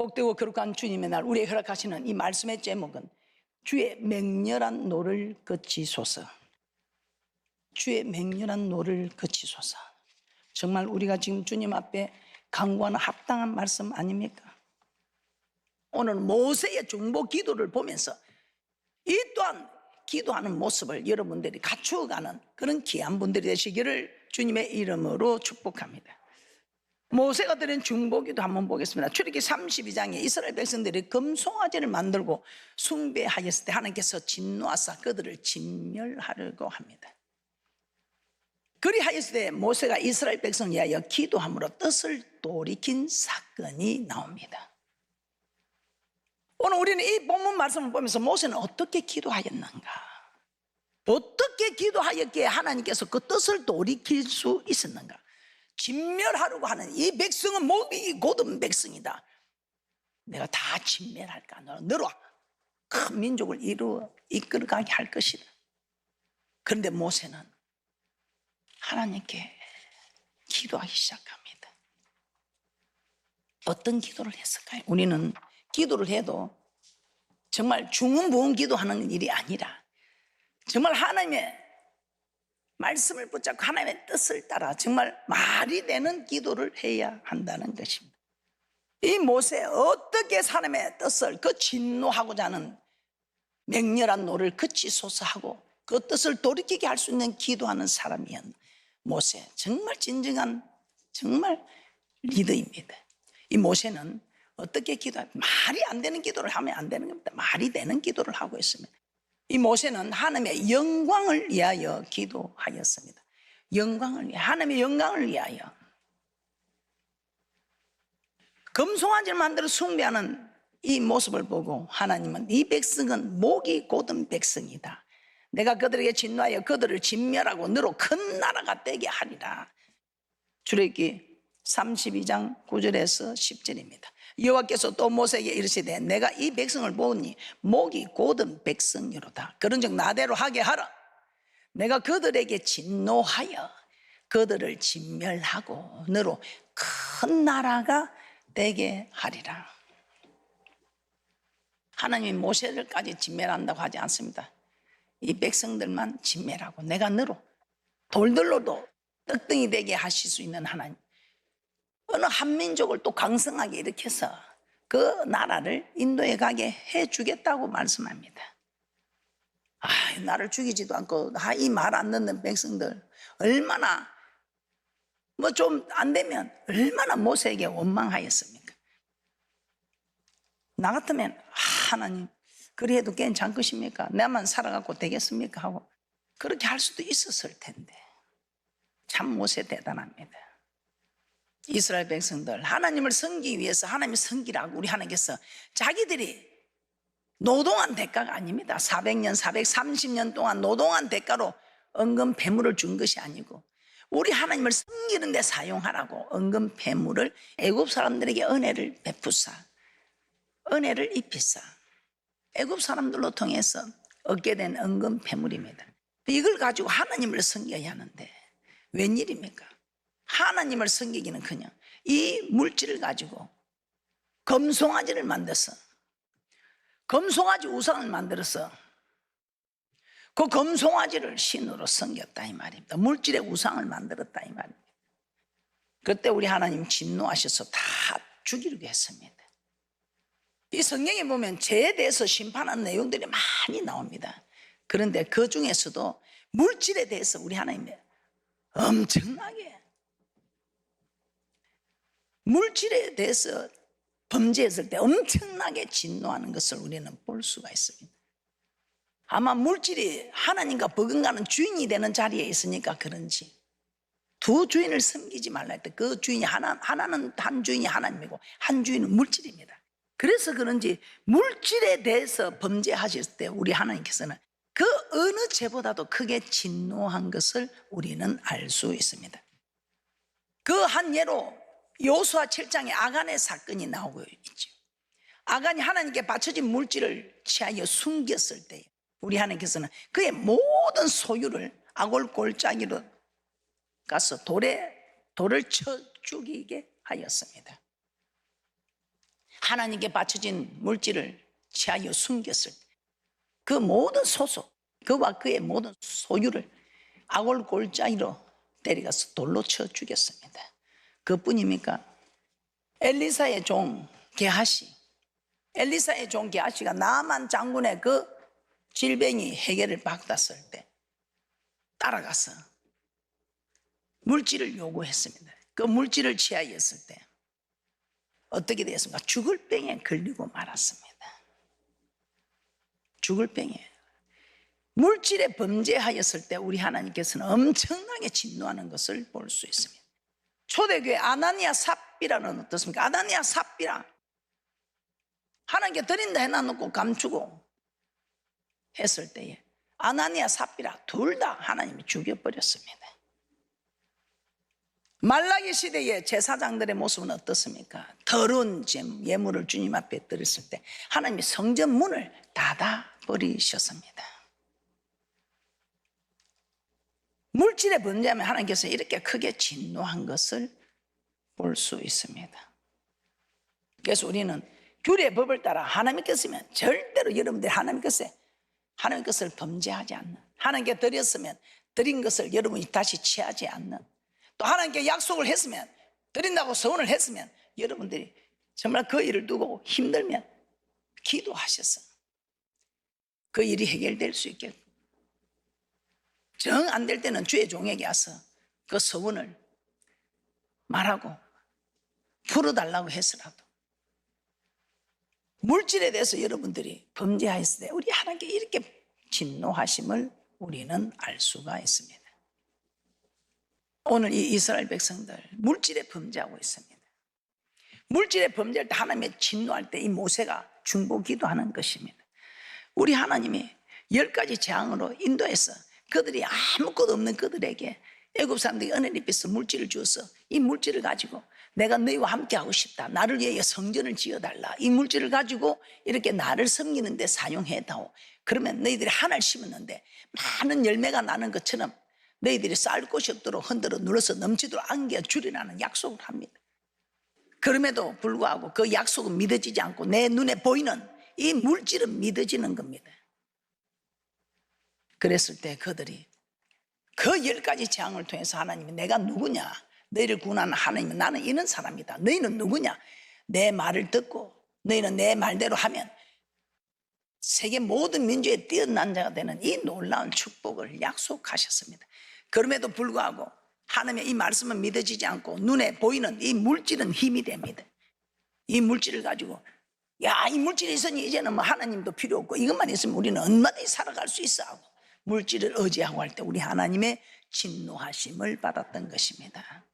복되고 거룩한 주님의 날 우리에게 허락하시는 이 말씀의 제목은 주의 맹렬한 노를 그치소서. 주의 맹렬한 노를 그치소서. 정말 우리가 지금 주님 앞에 간구하는 합당한 말씀 아닙니까? 오늘 모세의 중보 기도를 보면서 이 또한 기도하는 모습을 여러분들이 갖추어가는 그런 귀한 분들이 되시기를 주님의 이름으로 축복합니다. 모세가 드린 중보기도 한번 보겠습니다. 출애굽기 32장에 이스라엘 백성들이 금송아지를 만들고 숭배하였을 때 하나님께서 진노하사 그들을 진멸하려고 합니다. 그리하였을 때 모세가 이스라엘 백성을 위하여 기도함으로 뜻을 돌이킨 사건이 나옵니다. 오늘 우리는 이 본문 말씀을 보면서 모세는 어떻게 기도하였는가, 어떻게 기도하였기에 하나님께서 그 뜻을 돌이킬 수 있었는가. 진멸하려고 하는 이 백성은 목이 곧은 백성이다. 내가 다 진멸할까. 너로 큰 민족을 이끌어가게 할 것이다. 그런데 모세는 하나님께 기도하기 시작합니다. 어떤 기도를 했을까요? 우리는 기도를 해도 정말 중흥부흥 기도하는 일이 아니라 정말 하나님의 말씀을 붙잡고 하나님의 뜻을 따라 정말 말이 되는 기도를 해야 한다는 것입니다. 이 모세 어떻게 하나님의 뜻을 그 진노하고자 하는 맹렬한 노를 그치소서 하고 그 뜻을 돌이키게 할 수 있는 기도하는 사람이었나. 모세 정말 진정한 정말 리더입니다. 이 모세는 어떻게 말이 안 되는 기도를 하면 안 되는 겁니다. 말이 되는 기도를 하고 있습니다. 이 모세는 하나님의 영광을 위하여 기도하였습니다. 영광을 위하여, 하나님의 영광을 위하여. 금송아지를 만들어 숭배하는 이 모습을 보고 하나님은 이 백성은 목이 곧은 백성이다. 내가 그들에게 진노하여 그들을 진멸하고 너로 큰 나라가 되게 하리라. 출애굽기 32장 9절에서 10절입니다. 여호와께서 또 모세에게 이르시되 내가 이 백성을 보니 목이 곧은 백성이로다. 그런즉 나대로 하게 하라. 내가 그들에게 진노하여 그들을 진멸하고 너로 큰 나라가 되게 하리라. 하나님이 모세들까지 진멸한다고 하지 않습니다. 이 백성들만 진멸하고 내가 너로 돌들로도 떡덩이 되게 하실 수 있는 하나님, 어느 한민족을 또 강성하게 일으켜서 그 나라를 인도에 가게 해주겠다고 말씀합니다. 나를 죽이지도 않고 이 말 안 듣는 백성들 얼마나 뭐 좀 안 되면 얼마나 모세에게 원망하였습니까? 나 같으면 하나님 그래도 괜찮으십니까? 나만 살아갖고 되겠습니까? 하고 그렇게 할 수도 있었을 텐데 참 모세 대단합니다. 이스라엘 백성들 하나님을 섬기기 위해서 하나님의 섬기라고 우리 하나님께서 자기들이 노동한 대가가 아닙니다. 400년 430년 동안 노동한 대가로 은금 배물을 준 것이 아니고 우리 하나님을 섬기는 데 사용하라고 은금 배물을 애굽 사람들에게 은혜를 베푸사 은혜를 입히사 애굽 사람들로 통해서 얻게 된 은금 배물입니다. 이걸 가지고 하나님을 섬겨야 하는데 웬일입니까? 하나님을 섬기기는 그냥 이 물질을 가지고 금송아지를 만들어서 금송아지 우상을 만들어서 그 금송아지를 신으로 섬겼다 이 말입니다. 물질의 우상을 만들었다 이 말입니다. 그때 우리 하나님 진노하셔서 다 죽이려고 했습니다. 이 성경에 보면 죄에 대해서 심판하는 내용들이 많이 나옵니다. 그런데 그 중에서도 물질에 대해서 우리 하나님이 엄청나게 물질에 대해서 범죄했을 때 엄청나게 진노하는 것을 우리는 볼 수가 있습니다. 아마 물질이 하나님과 버금가는 주인이 되는 자리에 있으니까 그런지 두 주인을 섬기지 말라 했대. 그 주인이 하나는 한 주인이 하나님이고 한 주인은 물질입니다. 그래서 그런지 물질에 대해서 범죄하실 때 우리 하나님께서는 그 어느 죄보다도 크게 진노한 것을 우리는 알 수 있습니다. 그 한 예로 여호수아 7장에 아간의 사건이 나오고 있죠. 아간이 하나님께 바쳐진 물질을 취하여 숨겼을 때 우리 하나님께서는 그의 모든 소유를 아골 골짜기로 가서 돌을 쳐 죽이게 하였습니다. 하나님께 바쳐진 물질을 취하여 숨겼을 때 그 모든 소속, 그와 그의 모든 소유를 아골 골짜기로 데려가서 돌로 쳐 죽였습니다. 그뿐입니까? 엘리사의 종 게하시, 엘리사의 종 게하시가 나만 장군의 그 질병이 해결을 받았을 때 따라가서 물질을 요구했습니다. 그 물질을 취하였을 때 어떻게 되었습니까? 죽을 병에 걸리고 말았습니다. 죽을 병에. 물질에 범죄하였을 때 우리 하나님께서는 엄청나게 진노하는 것을 볼 수 있습니다. 초대교회 아나니아 삽비라는 어떻습니까? 아나니아 삽비라 하나님께 드린다 해놔놓고 감추고 했을 때에 아나니아 삽비라 둘 다 하나님이 죽여버렸습니다. 말라기 시대의 제사장들의 모습은 어떻습니까? 더러운 예물을 주님 앞에 드렸을 때 하나님이 성전 문을 닫아버리셨습니다. 물질에 범죄하면 하나님께서 이렇게 크게 진노한 것을 볼 수 있습니다. 그래서 우리는 규례의 법을 따라 하나님께서면 절대로 여러분들이 하나님 것을 범죄하지 않는, 하나님께 드렸으면 드린 것을 여러분이 다시 취하지 않는, 또 하나님께 약속을 했으면 드린다고 서원을 했으면 여러분들이 정말 그 일을 두고 힘들면 기도하셔서 그 일이 해결될 수 있게, 정 안 될 때는 주의 종에게 와서 그 서원을 말하고 풀어달라고 해서라도 물질에 대해서 여러분들이 범죄하였을 때 우리 하나님께 이렇게 진노하심을 우리는 알 수가 있습니다. 오늘 이 이스라엘 백성들 물질에 범죄하고 있습니다. 물질에 범죄할 때 하나님의 진노할 때 이 모세가 중보기도하는 것입니다. 우리 하나님이 10가지 재앙으로 인도해서 그들이 아무것도 없는 그들에게 애굽 사람들이 은혜를 입혀서 물질을 주어서 이 물질을 가지고 내가 너희와 함께 하고 싶다, 나를 위해 성전을 지어달라, 이 물질을 가지고 이렇게 나를 섬기는 데 사용해다오. 그러면 너희들이 하나를 심었는데 많은 열매가 나는 것처럼 너희들이 쌀 곳이 없도록 흔들어 눌러서 넘치도록 안겨주리라는 약속을 합니다. 그럼에도 불구하고 그 약속은 믿어지지 않고 내 눈에 보이는 이 물질은 믿어지는 겁니다. 그랬을 때 그들이 그 10가지 재앙을 통해서 하나님이 내가 누구냐, 너희를 구원하는 하나님은 나는 이런 사람이다, 너희는 누구냐, 내 말을 듣고 너희는 내 말대로 하면 세계 모든 민족에 뛰어난 자가 되는 이 놀라운 축복을 약속하셨습니다. 그럼에도 불구하고 하나님의 이 말씀은 믿어지지 않고 눈에 보이는 이 물질은 힘이 됩니다. 이 물질을 가지고 이 물질이 있으니 이제는 뭐 하나님도 필요 없고 이것만 있으면 우리는 얼마든지 살아갈 수 있어 하고 물질을 의지하고 할 때 우리 하나님의 진노하심을 받았던 것입니다.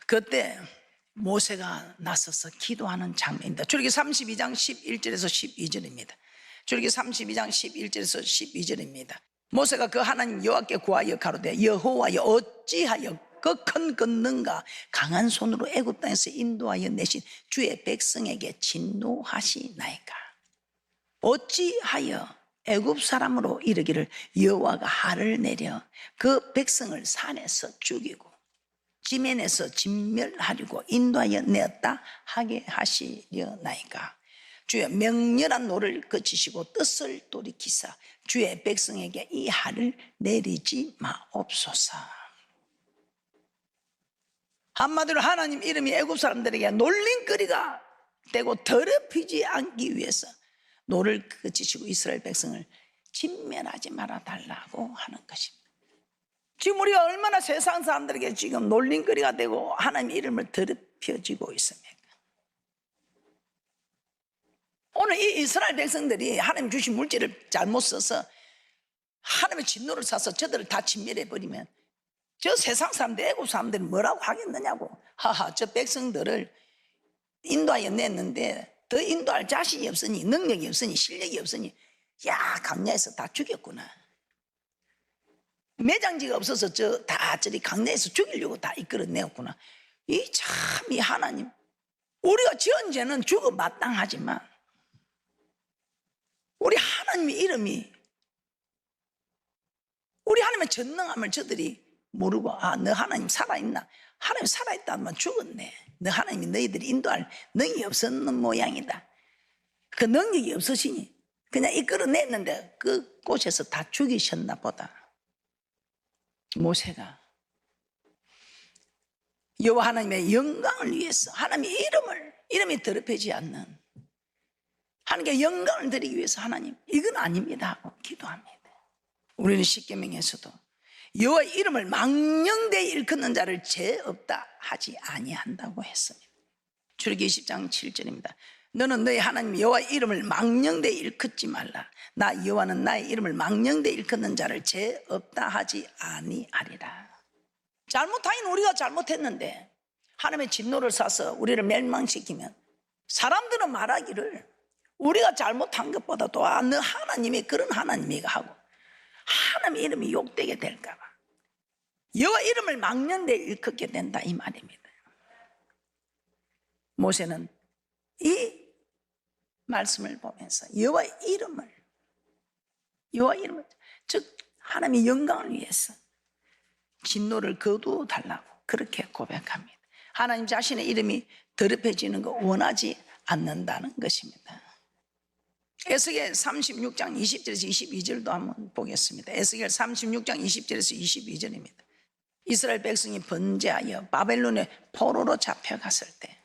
그때 모세가 나서서 기도하는 장면입니다. 출애굽기 32장 11절에서 12절입니다. 출애굽기 32장 11절에서 12절입니다. 모세가 그 하나님 여호와께 구하여 가로되 여호와여 어찌하여 그 큰 권능과 강한 손으로 애굽 땅에서 인도하여 내신 주의 백성에게 진노하시나이까. 어찌하여 애굽 사람으로 이르기를 여호와가 하를 내려 그 백성을 산에서 죽이고 지면에서 진멸하려고 인도하여 내었다 하게 하시려나이까. 주의 명렬한 노를 그치시고 뜻을 돌이키사 주의 백성에게 이 하를 내리지 마옵소서. 한마디로 하나님 이름이 애굽 사람들에게 놀림거리가 되고 더럽히지 않기 위해서 노를 그치시고 이스라엘 백성을 진멸하지 말아 달라고 하는 것입니다. 지금 우리가 얼마나 세상 사람들에게 지금 놀림거리가 되고 하나님 이름을 더럽혀지고 있습니까? 오늘 이 이스라엘 백성들이 하나님 주신 물질을 잘못 써서 하나님의 진노를 사서 저들을 다 진멸해버리면 저 세상 사람들, 애국 사람들이 뭐라고 하겠느냐고. 하하, 저 백성들을 인도하여 냈는데 더 인도할 자신이 없으니, 능력이 없으니, 실력이 없으니 야, 강야에서 다 죽였구나. 매장지가 없어서 저리 강야에서 죽이려고 다 이끌어내었구나. 이 하나님, 우리가 지은 죄는 죽어 마땅하지만 우리 하나님의 이름이, 우리 하나님의 전능함을 저들이 모르고 너 하나님 살아있나? 하나님 살아있다면 죽었네. 너 하나님이 너희들이 인도할 능력이 없었는 모양이다. 그 능력이 없으시니 그냥 이끌어냈는데 그 곳에서 다 죽이셨나 보다. 모세가 여호와 하나님의 영광을 위해서 하나님의 이름이 더럽혀지지 않는 하나님께 영광을 드리기 위해서 하나님 이건 아닙니다 하고 기도합니다. 우리는 십계명에서도 여호와의 이름을 망령되이 일컫는 자를 죄 없다 하지 아니한다고 했습니다. 출애굽기 20장 7절입니다. 너는 너희 하나님 여호와의 이름을 망령되이 일컫지 말라. 나 여호와는 나의 이름을 망령되이 일컫는 자를 죄 없다 하지 아니하리라. 잘못하긴 우리가 잘못했는데 하나님의 진노를 사서 우리를 멸망시키면 사람들은 말하기를 우리가 잘못한 것보다도 너 하나님이 그런 하나님이가 하고 하나님의 이름이 욕되게 될까 봐 여호와 이름을 망령되이 일컫게 된다 이 말입니다. 모세는 이 말씀을 보면서 여호와의 이름을 즉 하나님의 영광을 위해서 진노를 거두어 달라고 그렇게 고백합니다. 하나님 자신의 이름이 더럽혀지는 거 원하지 않는다는 것입니다. 에스겔 36장 20절에서 22절도 한번 보겠습니다. 에스겔 36장 20절에서 22절입니다. 이스라엘 백성이 번제하여 바벨론의 포로로 잡혀갔을 때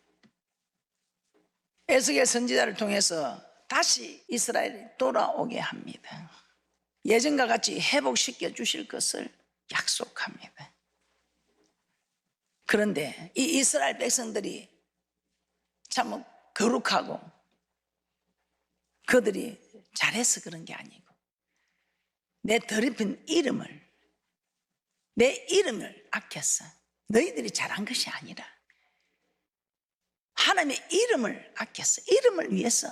에스겔 선지자를 통해서 다시 이스라엘이 돌아오게 합니다. 예전과 같이 회복시켜 주실 것을 약속합니다. 그런데 이 이스라엘 백성들이 참 거룩하고 그들이 잘해서 그런 게 아니고 내 더럽힌 내 이름을 아꼈어. 너희들이 잘한 것이 아니라 하나님의 이름을 아꼈어. 이름을 위해서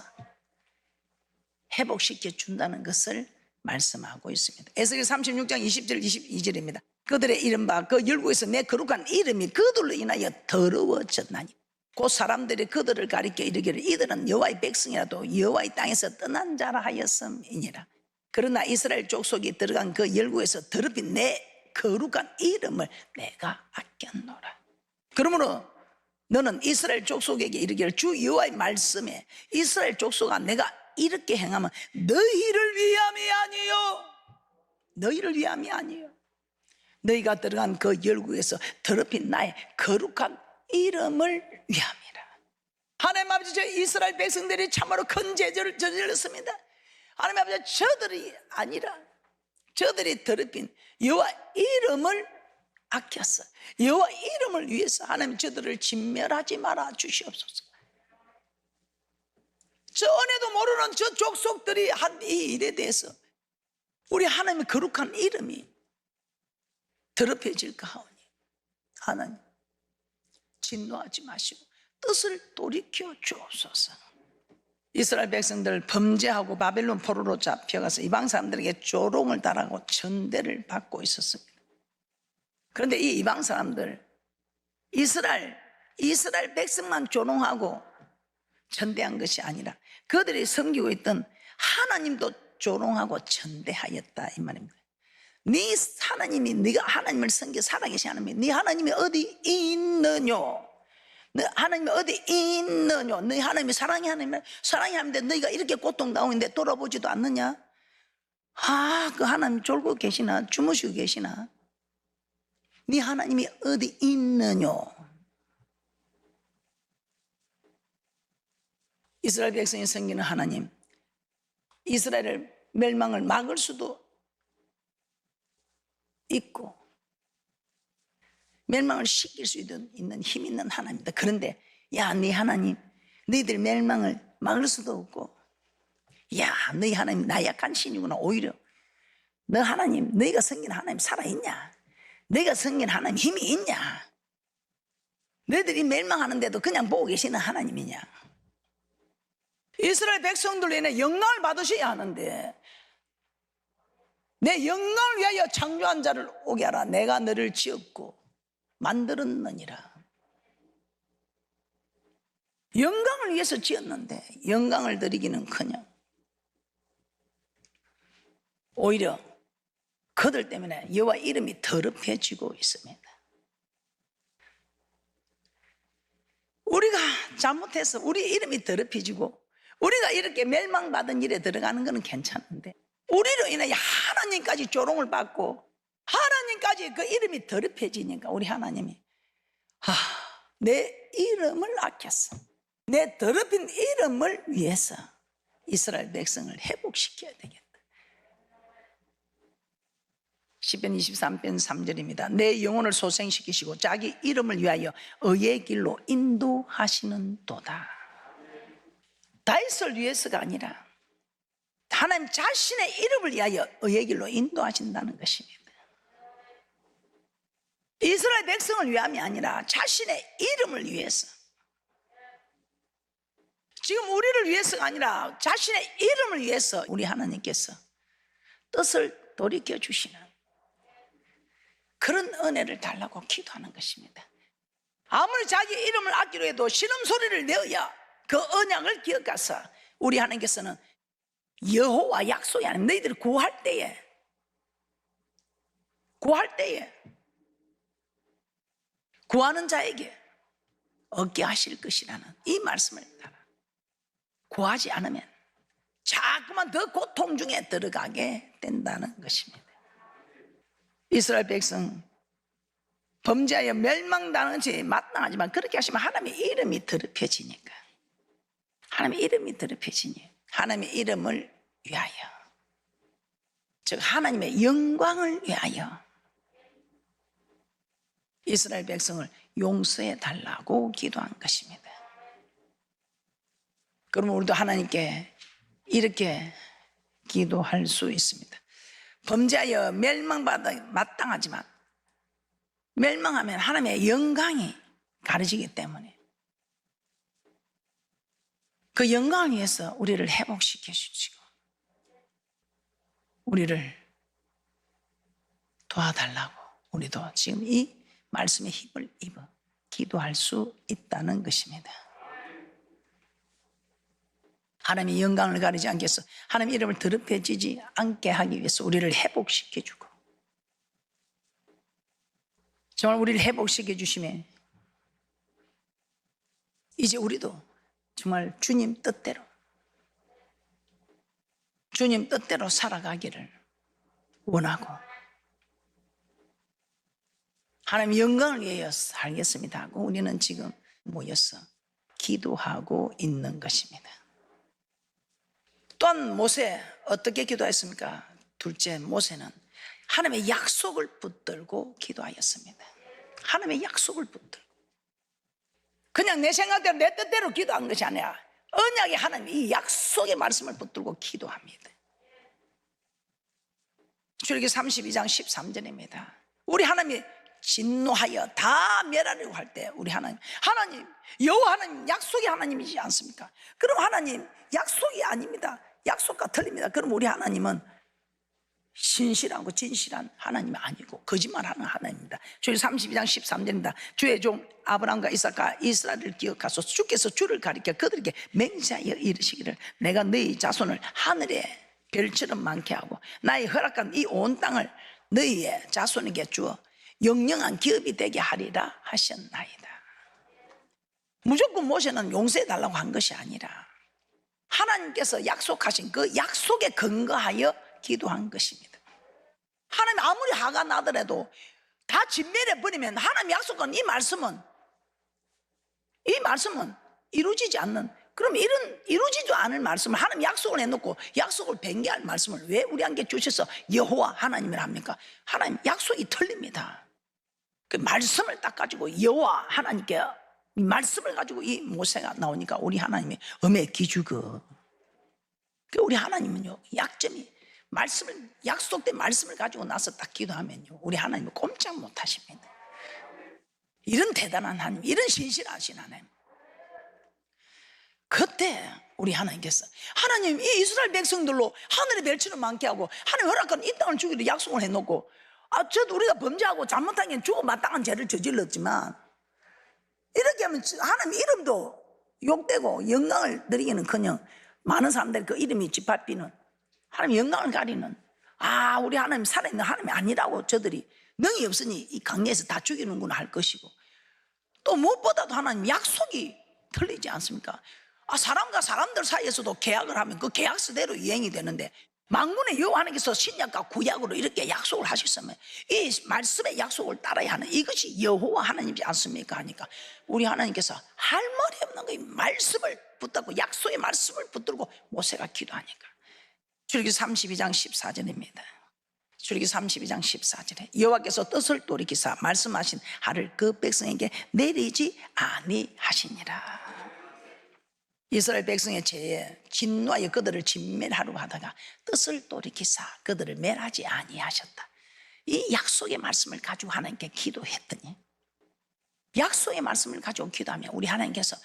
회복시켜 준다는 것을 말씀하고 있습니다. 에스겔 36장 20절 22절입니다. 그들의 이른바 그 열국에서 내 거룩한 이름이 그들로 인하여 더러워졌나니 곧 사람들이 그들을 가리켜 이르기를 이들은 여호와의 백성이라도 여호와의 땅에서 떠난 자라 하였음이니라. 그러나 이스라엘 족속이 들어간 그 열국에서 더럽힌 내 거룩한 이름을 내가 아꼈노라. 그러므로 너는 이스라엘 족속에게 이르기를 주 여호와의 말씀에 이스라엘 족속아 내가 이렇게 행하면 너희를 위함이 아니요 너희를 위함이 아니요 너희가 들어간 그 열국에서 더럽힌 나의 거룩한 이름을 위함이라. 하나님 아버지 저 이스라엘 백성들이 참으로 큰 죄를 저질렀습니다. 하나님 아버지 저들이 아니라 저들이 더럽힌 여호와 이름을 아꼈어. 여호와 이름을 위해서 하나님 저들을 진멸하지 말아 주시옵소서. 전에도 모르는 저 족속들이 한 이 일에 대해서 우리 하나님의 거룩한 이름이 더럽혀질까 하오니 하나님 진노하지 마시고 뜻을 돌이켜 주옵소서. 이스라엘 백성들 범죄하고 바벨론 포로로 잡혀가서 이방 사람들에게 조롱을 당하고 천대를 받고 있었습니다. 그런데 이 이방 사람들 이스라엘 백성만 조롱하고 천대한 것이 아니라 그들이 섬기고 있던 하나님도 조롱하고 천대하였다 이 말입니다. 네 하나님이 네가 하나님을 섬겨 살아계신 하나님이 네 하나님이 어디 있느뇨? 너 하나님이 어디 있느뇨? 너희 하나님이 사랑의 하나님이라 사랑의 하나님인데 너희가 이렇게 고통당하는데 돌아보지도 않느냐? 그 하나님 졸고 계시나 주무시고 계시나? 네 하나님이 어디 있느뇨? 이스라엘 백성이 섬기는 하나님 이스라엘을 멸망을 막을 수도 있고 멸망을 시킬 수 있는 힘 있는 하나님이다. 그런데 네 하나님 너희들 멸망을 막을 수도 없고 너희 하나님 나약한 신이구나. 오히려 너 하나님 너희가 섬기는 하나님 살아있냐? 너희가 섬기는 하나님 힘이 있냐? 너희들이 멸망하는데도 그냥 보고 계시는 하나님이냐? 이스라엘 백성들로 인해 영광을 받으셔야 하는데 내 영광을 위하여 창조한 자를 오게 하라. 내가 너를 지었고 만들었느니라. 영광을 위해서 지었는데 영광을 드리기는커녕 오히려 그들 때문에 여호와 이름이 더럽혀지고 있습니다. 우리가 잘못해서 우리 이름이 더럽혀지고 우리가 이렇게 멸망받은 일에 들어가는 것은 괜찮은데, 우리로 인해 하나님까지 조롱을 받고 하나님까지 그 이름이 더럽혀지니까 우리 하나님이 내 이름을 아꼈어, 내 더럽힌 이름을 위해서 이스라엘 백성을 회복시켜야 되겠다. 시편 23편 3절입니다. 내 영혼을 소생시키시고 자기 이름을 위하여 의의 길로 인도하시는 도다. 다윗을 위해서가 아니라 하나님 자신의 이름을 위하여 의의 길로 인도하신다는 것입니다. 이스라엘 백성을 위함이 아니라 자신의 이름을 위해서, 지금 우리를 위해서가 아니라 자신의 이름을 위해서 우리 하나님께서 뜻을 돌이켜 주시는 그런 은혜를 달라고 기도하는 것입니다. 아무리 자기 이름을 아끼려 해도 신음소리를 내어야 그 언약을 기억해서 우리 하나님께서는 여호와 약속이 아니라 너희들을 구할 때에 구하는 자에게 얻게 하실 것이라는 이 말씀을 따라 구하지 않으면 자꾸만 더 고통 중에 들어가게 된다는 것입니다. 이스라엘 백성 범죄하여 멸망당하는 것이 마땅하지만 그렇게 하시면 하나님의 이름이 더럽혀지니까, 하나님의 이름이 더럽혀지니 하나님의 이름을 위하여, 즉 하나님의 영광을 위하여 이스라엘 백성을 용서해 달라고 기도한 것입니다. 그러면 우리도 하나님께 이렇게 기도할 수 있습니다. 범죄하여 멸망받아 마땅하지만 멸망하면 하나님의 영광이 가려지기 때문에 그 영광을 위해서 우리를 회복시켜 주시고 우리를 도와달라고 우리도 지금 이 말씀의 힘을 입어 기도할 수 있다는 것입니다. 하나님의 영광을 가리지 않게 해서 하나님의 이름을 더럽혀지지 않게 하기 위해서 우리를 회복시켜주고, 정말 우리를 회복시켜 주시면 이제 우리도 정말 주님 뜻대로 살아가기를 원하고 하나님의 영광을 위하여 살겠습니다 하고 우리는 지금 모여서 기도하고 있는 것입니다. 또한 모세 어떻게 기도했습니까? 둘째, 모세는 하나님의 약속을 붙들고 기도하였습니다. 하나님의 약속을 붙들고, 그냥 내 생각대로 내 뜻대로 기도한 것이 아니라 언약의 하나님 이 약속의 말씀을 붙들고 기도합니다. 출애굽기 32장 13절입니다. 우리 하나님이 진노하여 다 멸하려고 할 때 우리 하나님 여호와 하나님 약속의 하나님이지 않습니까? 그럼 하나님 약속이 아닙니다. 약속과 틀립니다. 그럼 우리 하나님은 신실하고 진실한 하나님이 아니고 거짓말하는 하나님입니다. 출애굽기 32장 13절입니다. 주의 종 아브라함과 이삭과 이스라엘을 기억하소서. 주께서 주를 가리켜 그들에게 맹세하여 이르시기를 내가 너희 자손을 하늘의 별처럼 많게 하고 나의 허락한 이 온 땅을 너희의 자손에게 주어 영영한 기업이 되게 하리라 하셨나이다. 무조건 모세는 용서해 달라고 한 것이 아니라 하나님께서 약속하신 그 약속에 근거하여 기도한 것입니다. 하나님 아무리 화가 나더라도 다 진멸해 버리면 하나님 약속한 이 말씀은 이루어지지 않는, 그럼 이런 이루어지지 않을 말씀을 하나님 약속을 해놓고 약속을 변개할 말씀을 왜 우리에게 주셔서 여호와 하나님이라 합니까? 하나님 약속이 틀립니다. 그 말씀을 딱 가지고 여호와 하나님께 이 말씀을 가지고 이 모세가 나오니까 우리 하나님이 음에 기죽어. 우리 하나님은요 약점이 약속된 말씀을 가지고 나서 딱 기도하면요 우리 하나님은 꼼짝 못 하십니다. 이런 대단한 하나님, 이런 신실하신 하나님. 그때 우리 하나님께서 하나님 이 이스라엘 백성들로 하늘의 별처럼 많게 하고 하나님 허락한 이 땅을 주기로 약속을 해놓고 저도 우리가 범죄하고 잘못한 게 주고 마땅한 죄를 저질렀지만 이렇게 하면 하나님 이름도 욕되고 영광을 드리기는커녕 많은 사람들이 그 이름이 짓밟히는 하나님 영광을 가리는 아, 우리 하나님 살아있는 하나님이 아니라고 저들이 능이 없으니 이 강야에서 다 죽이는구나 할 것이고, 또 무엇보다도 하나님 약속이 틀리지 않습니까? 아, 사람과 사람들 사이에서도 계약을 하면 그 계약서대로 이행이 되는데, 만군의 여호와 하나님께서 신약과 구약으로 이렇게 약속을 하셨으면 이 말씀의 약속을 따라야 하는 이것이 여호와 하나님이지 않습니까? 하니까 우리 하나님께서 할 말이 없는 거예요. 말씀을 붙들고, 약속의 말씀을 붙들고 모세가 기도하니까. 출애굽기 32장 14절입니다. 출애굽기 32장 14절에 여호와께서 뜻을 돌이키사 말씀하신 하를 그 백성에게 내리지 아니하시니라. 이스라엘 백성의 죄에 진노하여 그들을 진멸하려고 하다가 뜻을 돌이키사 그들을 멸하지 아니하셨다. 이 약속의 말씀을 가지고 하나님께 기도했더니, 약속의 말씀을 가지고 기도하면 우리 하나님께서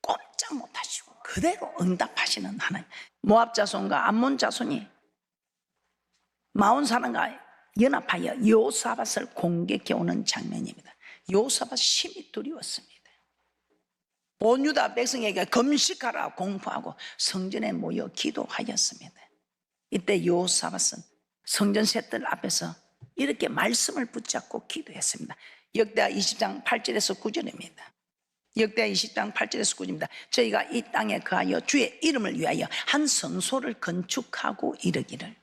꼼짝 못하시고 그대로 응답하시는 하나님. 모압 자손과 암몬 자손이 마온 사람과 연합하여 여호사밧을 공격해 오는 장면입니다. 여호사밧 심히 두려웠습니다. 온 유다 백성에게 금식하라 공포하고 성전에 모여 기도하였습니다. 이때 여호사밧은 성전 셋들 앞에서 이렇게 말씀을 붙잡고 기도했습니다. 역대하 20장 8절에서 9절입니다. 역대하 20장 8절에서 9절입니다. 저희가 이 땅에 거하여 주의 이름을 위하여 한 성소를 건축하고 이르기를,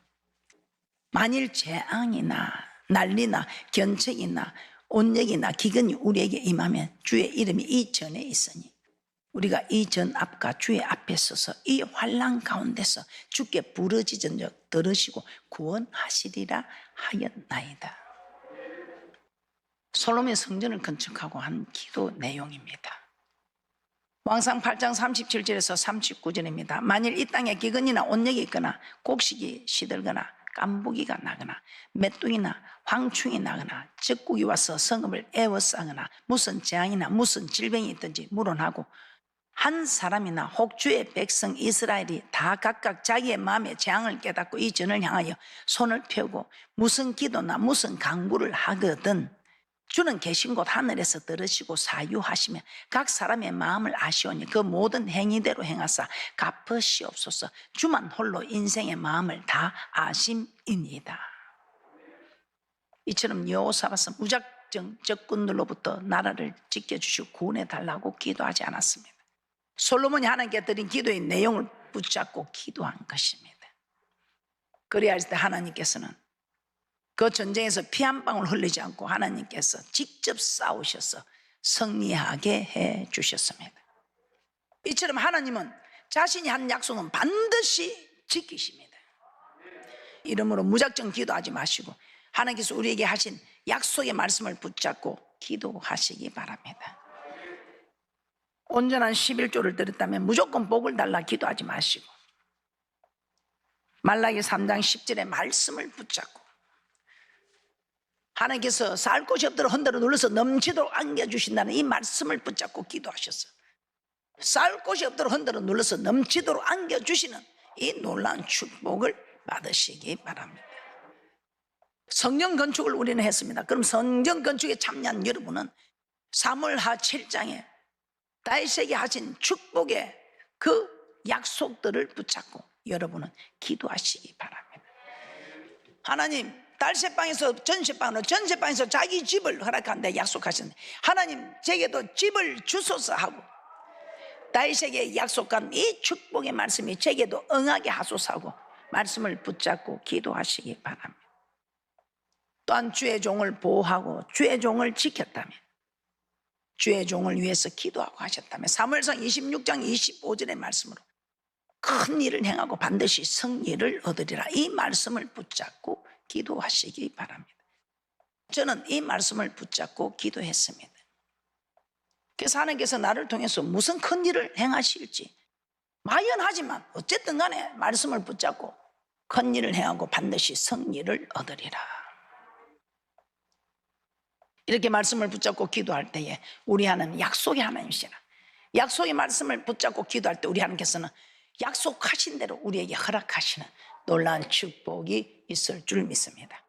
만일 재앙이나 난리나 견책이나 온역이나 기근이 우리에게 임하면 주의 이름이 이 전에 있으니 우리가 이 전 앞과 주의 앞에 서서 이 환난 가운데서 주께 부르짖은 적 들으시고 구원하시리라 하였나이다. 솔로몬이 성전을 건축하고 한 기도 내용입니다. 왕상 8장 37절에서 39절입니다. 만일 이 땅에 기근이나 온역이 있거나 곡식이 시들거나 깐부기가 나거나 메뚜기나 황충이 나거나 적국이 와서 성읍을 에워싸거나 무슨 재앙이나 무슨 질병이 있든지 물어나고 한 사람이나 혹 주의 백성 이스라엘이 다 각각 자기의 마음의 재앙을 깨닫고 이 전을 향하여 손을 펴고 무슨 기도나 무슨 강구를 하거든 주는 계신 곳 하늘에서 들으시고 사유하시며 각 사람의 마음을 아시오니 그 모든 행위대로 행하사 갚으시옵소서. 주만 홀로 인생의 마음을 다 아심이니이다. 이처럼 여호사밧은 무작정 적군들로부터 나라를 지켜주시고 구원해달라고 기도하지 않았습니다. 솔로몬이 하나님께 드린 기도의 내용을 붙잡고 기도한 것입니다. 그래야 할 때 하나님께서는 그 전쟁에서 피 한 방울 흘리지 않고 하나님께서 직접 싸우셔서 승리하게 해 주셨습니다. 이처럼 하나님은 자신이 한 약속은 반드시 지키십니다. 이러므로 무작정 기도하지 마시고 하나님께서 우리에게 하신 약속의 말씀을 붙잡고 기도하시기 바랍니다. 온전한 11조를 드렸다면 무조건 복을 달라 기도하지 마시고 말라기 3장 10절의 말씀을 붙잡고 하나님께서 살 곳이 없도록 흔들어 눌러서 넘치도록 안겨주신다는 이 말씀을 붙잡고 기도하셨어요. 살 곳이 없도록 흔들어 눌러서 넘치도록 안겨주시는 이 놀라운 축복을 받으시기 바랍니다. 성전 건축을 우리는 했습니다. 그럼 성전 건축에 참여한 여러분은 사무엘하 7장에 다윗에게 하신 축복의 그 약속들을 붙잡고 여러분은 기도하시기 바랍니다. 하나님 달새방에서 전새방으로 전새방에서 자기 집을 허락한다 약속하셨네. 하나님 제게도 집을 주소서 하고 다윗에게 약속한 이 축복의 말씀이 제게도 응하게 하소서 하고 말씀을 붙잡고 기도하시기 바랍니다. 또한 주의 종을 보호하고 주의 종을 지켰다면 주의 종을 위해서 기도하고 하셨다면 사무엘상 26장 25절의 말씀으로 큰 일을 행하고 반드시 승리를 얻으리라 이 말씀을 붙잡고 기도하시기 바랍니다. 저는 이 말씀을 붙잡고 기도했습니다. 그래서 하나님께서 나를 통해서 무슨 큰 일을 행하실지 막연하지만 어쨌든 간에 말씀을 붙잡고 큰 일을 행하고 반드시 승리를 얻으리라. 이렇게 말씀을 붙잡고 기도할 때에 우리 하나님 약속의 하나님이시라. 약속의 말씀을 붙잡고 기도할 때 우리 하나님께서는 약속하신 대로 우리에게 허락하시는 놀라운 축복이 있을 줄 믿습니다.